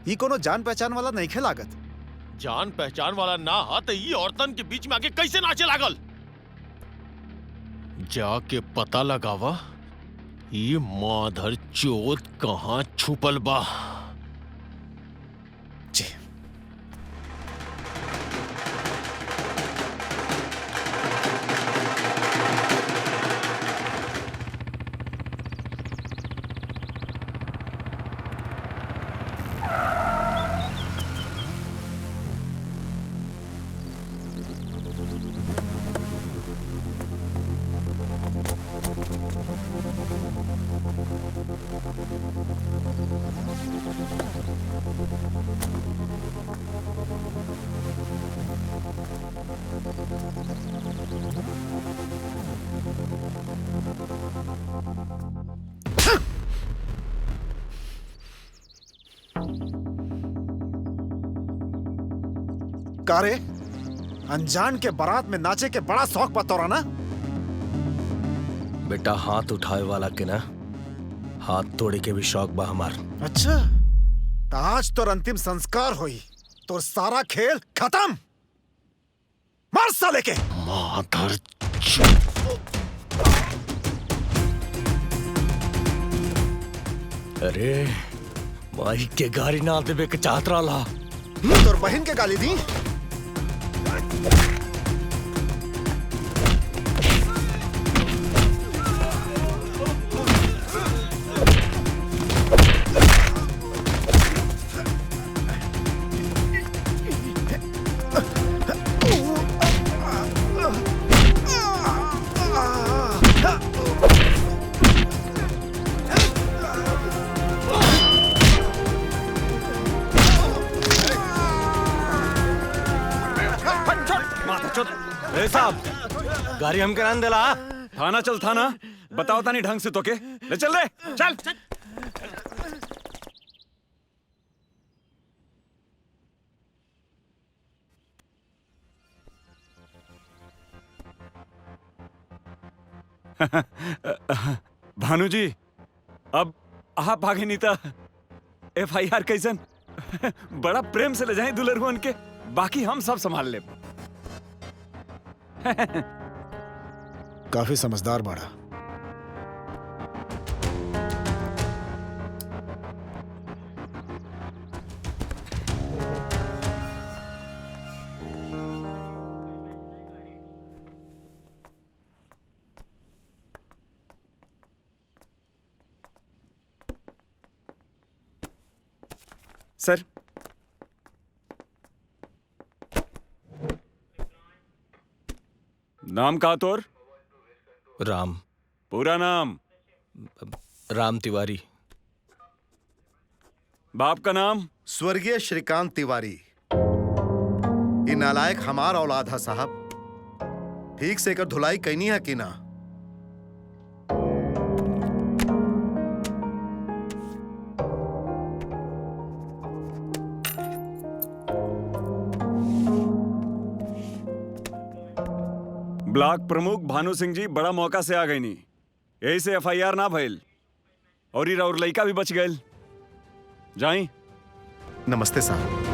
ये कोनो जान पहचान वाला नहीं खे लागत। जान पहचान वाला ना हा तो ये औरतन के बीच में आके कैसे नाचे लागल? जाके पता लगावा ये माधर चोत कहाँ छुपल बा। जी। कारे अनजान के बारात में नाचे के बड़ा शौक बतौरा ना? बेटा हाथ उठाए वाला के ना हाथ तोड़े के भी शौक बा हमार। अच्छा तो आज तो अंतिम संस्कार हुई तो सारा खेल खत्म। मार साले के। माधर अरे माई के गाड़ी ना देवे के चाहत रहा। तोर बहन के गाली दी? साहब गाड़ी हमके नाम दिला। थाना चल थाना, बताओ तानी ढंग से तो के ले चल रे चल। भानु जी अब आप आगे नीता FIR कैसन बड़ा प्रेम से ले जाए दुल्हन के, बाकी हम सब संभाल ले। काफी समझदार बाड़ा। सर नाम का तोर? राम। पूरा नाम? राम तिवारी। बाप का नाम? स्वर्गीय श्रीकांत तिवारी। ये नालायक हमार औलाद है साहब। ठीक से कर धुलाई कैनी है कि ना? ब्लॉक प्रमुख भानु सिंह जी बड़ा मौका से आ गई नी, यही से FIR ना भइल और लड़का भी बच गए। जाई। नमस्ते साहब।